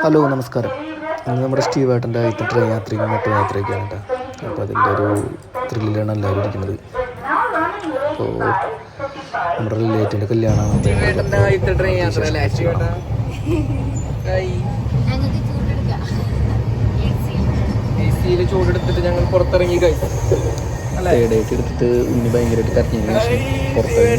Hello നമസ്കാരം. ഇന്ന് നമ്മുടെ സ്റ്റീവേട്ടൻ്റെ ആദ്യത്തെ ട്രെയിൻ യാത്രയും മെട്രോ യാത്രയൊക്കെയാണ് കേട്ടോ. അപ്പോൾ അതിൻ്റെ ഒരു ത്രില്ലിലാണ് എല്ലാവരും ഇരിക്കുന്നത്. അപ്പോൾ നമ്മുടെ റിലേറ്റീവിൻ്റെ കല്യാണമാണ്. ചൂടെടുത്തിട്ട് ഞങ്ങൾ പുറത്തിറങ്ങി ഡേറ്റ് എടുത്തിട്ട് ഉണ്ണി ഭയങ്കരമായിട്ട് കരഞ്ഞതിന് ശേഷം പുറത്തിറങ്ങി.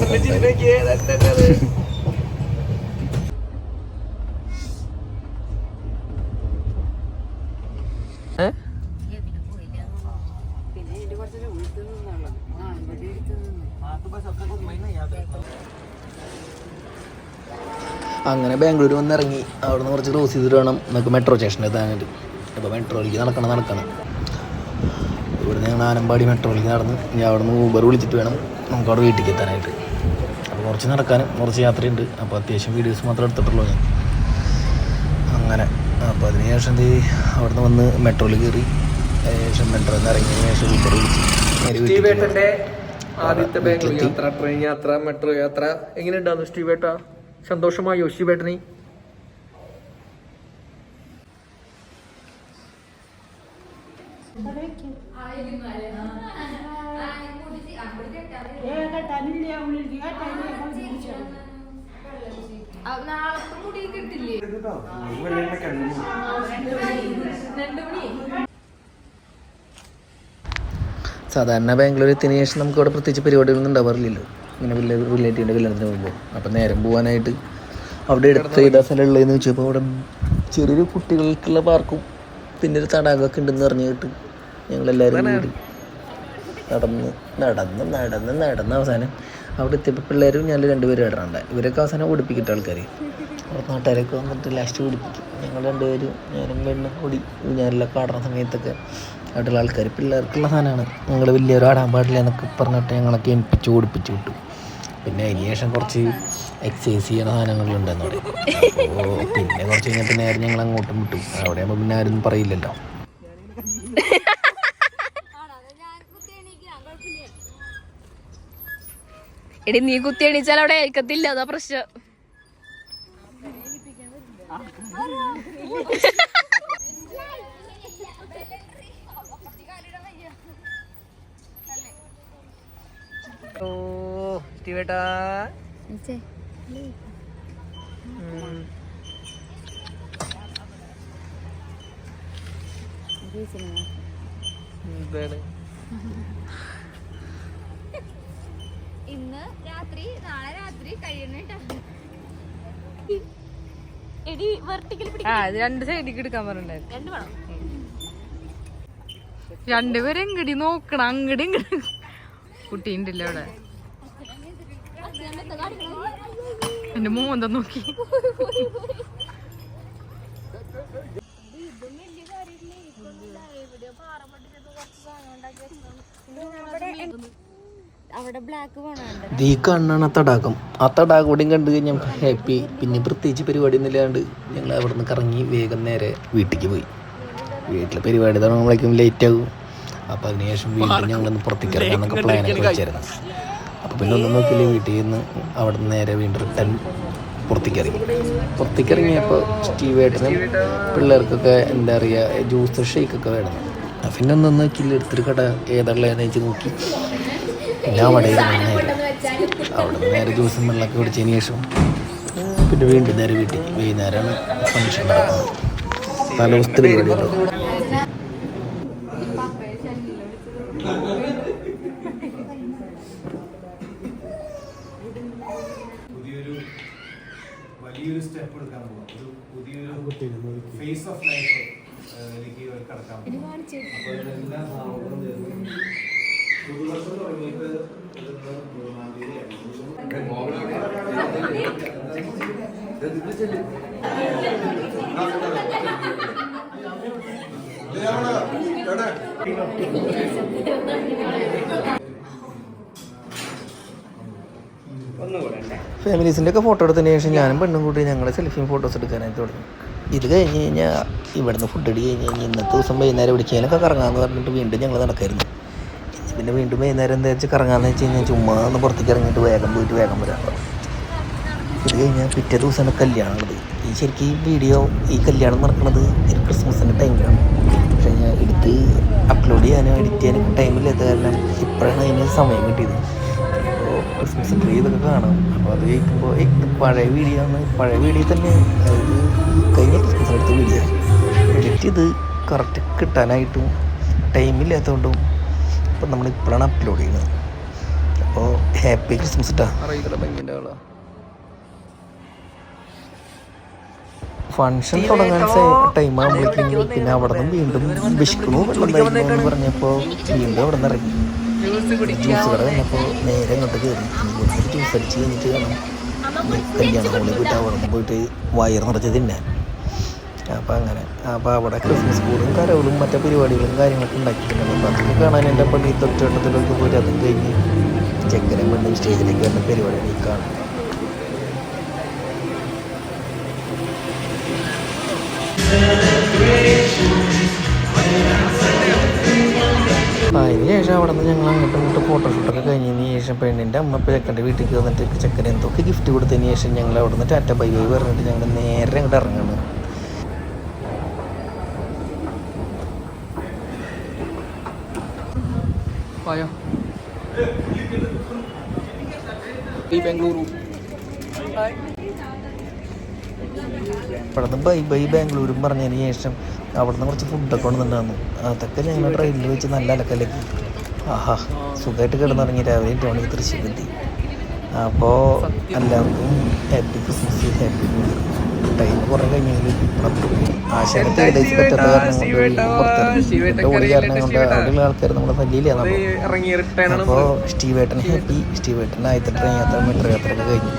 അങ്ങനെ ബാംഗ്ലൂർ വന്നിറങ്ങി. അവിടെ നിന്ന് കുറച്ച് ക്രോസ് ചെയ്തിട്ട് വേണം നമുക്ക് മെട്രോ സ്റ്റേഷനിൽ എത്താനായിട്ട്. അപ്പോൾ മെട്രോയിലേക്ക് നടക്കണം. ഇവിടുന്ന് ഞങ്ങൾ ആനമ്പാടി മെട്രോയിലേക്ക് നടന്ന് ഇനി അവിടെ നിന്ന് ഊബർ വിളിച്ചിട്ട് വേണം നമുക്ക് അവിടെ വീട്ടിലേക്ക് എത്താനായിട്ട്. അപ്പോൾ കുറച്ച് നടക്കാനും കുറച്ച് യാത്രയുണ്ട്. അപ്പോൾ അത്യാവശ്യം വീഡിയോസ് മാത്രമേ എടുത്തിട്ടുള്ളൂ ഞാൻ. അങ്ങനെ അപ്പോൾ അതിനുശേഷം അവിടെ നിന്ന് വന്ന് മെട്രോയിൽ കയറി. ശേഷം മെട്രോയിൽ നിന്ന് ഇറങ്ങിയതിന് ശേഷം ഊബർ വിളിച്ച് ആദ്യത്തെ ബാംഗ്ലൂർ യാത്ര, ട്രെയിൻ യാത്ര, മെട്രോ യാത്ര എങ്ങനെ ഉണ്ടായിരുന്നു സ്റ്റീവേട്ട? സന്തോഷമായോ സ്റ്റീവേട്ടന്? സാധാരണ ബാംഗ്ലൂർ എത്തിയതിനു ശേഷം നമുക്ക് അവിടെ പ്രത്യേകിച്ച് പരിപാടികളൊന്നും ഉണ്ടാവാറില്ലല്ലോ, ഇങ്ങനെ വലിയ റിലേറ്റീവിൻ്റെ കല്യാണത്തിന് പോകുമ്പോൾ. അപ്പം നേരം പോകാനായിട്ട് അവിടെ എടുത്ത് ഏതാ സ്ഥലം ഉള്ളതെന്ന് വെച്ചപ്പോൾ അവിടെ ചെറിയൊരു കുട്ടികൾക്കുള്ള പാർക്കും പിന്നെ ഒരു തടാകമൊക്കെ ഉണ്ടെന്ന് പറഞ്ഞിട്ട് ഞങ്ങളെല്ലാവരും കൂടി നടന്ന് അവസാനം അവിടെ എത്തിയപ്പോൾ പിള്ളേരും ഞാൻ രണ്ടുപേരും ഇടറുണ്ടായി. ഇവരൊക്കെ അവസാനം ഓടിപ്പിക്കിട്ട ആൾക്കാർ അവിടെ നാട്ടുകാരൊക്കെ വന്നിട്ട് ലാസ്റ്റ് ഓടിപ്പിക്കും. ഞങ്ങൾ രണ്ടുപേരും ഞാനും പെണ്ണും കൂടി ഞാനെല്ലാം ആടുന്ന സമയത്തൊക്കെ അവിടെയുള്ള ആൾക്കാർ പിള്ളേർക്കുള്ള സാധനമാണ്, ഞങ്ങൾ വലിയൊരു ആടാൻ പാടില്ല എന്നൊക്കെ പറഞ്ഞിട്ട് ഞങ്ങളൊക്കെ എനിപ്പിച്ച് ഓടിപ്പിച്ച് വിട്ടു. പിന്നെ അതിന് ശേഷം കുറച്ച് എക്സസൈസ് ചെയ്യുന്ന സാധനങ്ങളുണ്ടെന്ന് പറയും. അപ്പോൾ പിന്നെ കുറച്ച് കഴിഞ്ഞിട്ട് നേരെ ഞങ്ങൾ അങ്ങോട്ടും വിട്ടു. അവിടെ ആകുമ്പോൾ പിന്നെ ആരും പറയില്ലല്ലോ. എടി നീ കുത്തി എണീച്ചാൽ അവിടെ ഏൽക്കത്തില്ല, അതാ പ്രശ്നം. സ്റ്റീവേട്ടാ ഇന്ന് രാത്രി നാളെ രാത്രി കഴിയണേട്ടാ. രണ്ട് സൈഡിലേക്ക് എടുക്കാൻ പറഞ്ഞിട്ടുണ്ടായിരുന്നു. രണ്ടുപേരും എങ്ങടി നോക്കണം, അങ്ങടി ഇങ്ങടി. കുട്ടീണ്ടല്ലോ അവിടെ. എന്റെ മോന്താ നോക്കി. ഈ കണ്ണാണ് ആ തടാകം. ആ തടാകം കൂടിയും കണ്ടു കഴിഞ്ഞാൽ ഹാപ്പി. പിന്നെ പ്രത്യേകിച്ച് പരിപാടി ഒന്നും ഇല്ലാണ്ട് ഞങ്ങൾ അവിടെ നിന്ന് കറങ്ങി വേഗം നേരെ വീട്ടിലേക്ക് പോയി. വീട്ടിലെ പരിപാടി തുടങ്ങുമ്പോഴേക്കും ലേറ്റ് ആകും. അപ്പോൾ അതിനുശേഷം വീണ്ടും ഞങ്ങളൊന്ന് പുറത്തേക്ക് ഇറങ്ങാമെന്നൊക്കെ പ്ലാനൊക്കെ വെച്ചായിരുന്നു. അപ്പോൾ പിന്നെ ഒന്നും നോക്കിയില്ലേ, വീട്ടിൽ നിന്ന് അവിടെ നിന്ന് നേരെ വീണ്ടും റിട്ടേൺ പുറത്തേക്ക് ഇറങ്ങിയപ്പോൾ സ്റ്റീവേട്ടനും പിള്ളേർക്കൊക്കെ എന്താ പറയുക ജ്യൂസ് ഷേക്കൊക്കെ വേണം. പിന്നെ ഒന്നും നോക്കിയില്ല, എടുത്തൊരു കട ഏതുള്ളതെന്ന് വെച്ച് നോക്കി. പിന്നെ അവിടെ അവിടെ നിന്ന് നേരെ ജ്യൂസും വെള്ളമൊക്കെ കുടിച്ചതിന് ശേഷം പിന്നെ വീണ്ടും നേരെ വീട്ടിൽ. വൈകുന്നേരമാണ് ഫംഗ്ഷൻ നടക്കുന്നത്. തലേദിവസത്തെ പരിപാടി കേട്ടോ. വലിയൊരു സ്റ്റെപ്പ് എടുക്കാൻ പോകും. ഒരു പുതിയൊരു ഫേസ് ഓഫ് ലൈഫ് കടക്കാൻ പോകും. അപ്പോൾ എല്ലാ ഭാവങ്ങളും പുതുവർഷം തുടങ്ങിയിട്ട് 3-ാം ഫാമിലീസിൻ്റെ ഒക്കെ ഫോട്ടോ എടുത്തതിന് ശേഷം ഞാനും പെണ്ണും കൂടി ഞങ്ങൾ സെൽഫിയും ഫോട്ടോസ് എടുക്കാനായിട്ട് തുടങ്ങി. ഇത് കഴിഞ്ഞ് കഴിഞ്ഞാൽ ഇവിടുന്ന് ഫുഡ് അടി കഴിഞ്ഞ് കഴിഞ്ഞാൽ ഇന്നത്തെ ദിവസം വൈകുന്നേരം എവിടേക്കാലൊക്കെ കറങ്ങാമെന്ന് പറഞ്ഞിട്ട് വീണ്ടും ഞങ്ങൾ നടക്കായിരുന്നു. പിന്നെ വീണ്ടും വൈകുന്നേരം എന്താ വെച്ചാൽ കറങ്ങാമെന്ന് വെച്ച് കഴിഞ്ഞാൽ ചുമ്മാ ഒന്ന് പുറത്തേക്ക് ഇറങ്ങിയിട്ട് വേഗം പോയിട്ട് വേഗം വരാം. ഇത് കഴിഞ്ഞാൽ പിറ്റേ ദിവസമാണ് കല്യാണം ഉള്ളത്. ഈ ശരിക്കും ഈ വീഡിയോ ഈ കല്യാണം നടക്കുന്നത് ഒരു ക്രിസ്മസിൻ്റെ ടൈമിലാണ്. പക്ഷേ ഞാൻ എടുത്ത് അപ്ലോഡ് ചെയ്യാനോ എഡിറ്റ് ചെയ്യാനൊക്കെ ടൈമില്ലാത്ത കാരണം ഇപ്പോഴാണ് അതിന് സമയം കിട്ടിയത്. അപ്പോൾ ക്രിസ്മസ് ട്രീ ഇതൊക്കെ കാണാം. അപ്പോൾ അത് കേൾക്കുമ്പോൾ പഴയ വീഡിയോ ആണ്. പഴയ വീഡിയോ തന്നെ അതായത് കഴിഞ്ഞ ക്രിസ്മസ് എടുത്ത വീഡിയോ എഡിറ്റ് ചെയ്ത് കറക്റ്റ് കിട്ടാനായിട്ടും ടൈമില്ലാത്തതുകൊണ്ടും ഇപ്പം നമ്മൾ ഇപ്പോഴാണ് അപ്ലോഡ് ചെയ്യുന്നത്. അപ്പോൾ ഹാപ്പി ക്രിസ്മസ് ഇട്ടാ. ഫങ്ഷൻ തുടങ്ങാൻ ടൈം ആകുമ്പോഴേക്കും പിന്നെ അവിടെ നിന്ന് വീണ്ടും വിഷ്ണു വെള്ളം പറഞ്ഞപ്പോൾ വീണ്ടും അവിടെ നിന്ന് ഇറങ്ങി ജ്യൂസ് കട കഴിഞ്ഞപ്പോൾ നേരെ അങ്ങോട്ട് കയറി ജ്യൂസ് അടിച്ച് കഴിഞ്ഞിട്ട് വേണം കല്യാണ ഹോളിൽ പോയിട്ട് അവിടെ നിന്ന് പോയിട്ട് വയർ നിറച്ച് തിന്നാൻ. അപ്പോൾ അങ്ങനെ അപ്പോൾ അവിടെ ക്രിസ്മസ് കൂടും കരകളും മറ്റേ പരിപാടികളും കാര്യങ്ങളൊക്കെ ഉണ്ടാക്കിയിട്ടുണ്ട്. അപ്പോൾ അതൊക്കെ കാണാൻ എൻ്റെ പള്ളി തൊട്ടത്തിലൊക്കെ പോയിട്ട് അതും കഴിഞ്ഞ് ചെക്കനും പെണ്ണും സ്റ്റേജിലേക്ക് വരുന്ന പരിപാടിയാണ് ഈ കാണുന്നത്. അതിന് ശേഷം അവിടെ നിന്ന് ഞങ്ങൾ അങ്ങോട്ടും ഇങ്ങോട്ട് ഫോട്ടോഷൂട്ടൊക്കെ കഴിഞ്ഞതിന് ശേഷം പെണ്ണിൻ്റെ അമ്മ ചെക്കൻ്റെ വീട്ടിലേക്ക് വന്നിട്ട് ചെക്കന് എന്തൊക്കെ ഗിഫ്റ്റ് കൊടുത്തതിന് ശേഷം ഞങ്ങൾ അവിടെ നിന്ന് ടാറ്റ ബൈ ബൈ പറഞ്ഞിട്ട് ഞങ്ങൾ നേരെ അങ്ങോട്ട് ഇറങ്ങുന്നു. ബാംഗ്ലൂരു അവിടെ നിന്ന് ബൈ ബൈ ബാംഗ്ലൂരും പറഞ്ഞതിന് ശേഷം അവിടെ നിന്ന് കുറച്ച് ഫുഡൊക്കെ കൊണ്ടുവന്നിട്ടുണ്ടായിരുന്നു. അതൊക്കെ ഞങ്ങൾ ട്രെയിനിൽ വെച്ച് നല്ല അലക്കലേക്ക് ആഹാ സുഖമായിട്ട് കിടന്നിറങ്ങി രാവിലെ 8 മണിക്ക് തൃശ്ശൂരെത്തി. അപ്പോൾ എല്ലാവർക്കും happy Christmas, happy new year. Time കുറേ കഴിഞ്ഞെങ്കിലും ആശാനത്തെ ഏകദേശം പറ്റാത്ത കാരണം കൊണ്ട് ഓടി കാരണം കൊണ്ട് അവിടെയുള്ള ആൾക്കാർ നമ്മുടെ പല്ലിയിലാണ്. അപ്പോൾ സ്റ്റീവേട്ടൻ ഹാപ്പി. സ്റ്റീവേട്ടൻ ആദ്യത്തെ ട്രെയിൻ യാത്ര മെട്രോ യാത്രയൊക്കെ കഴിഞ്ഞു.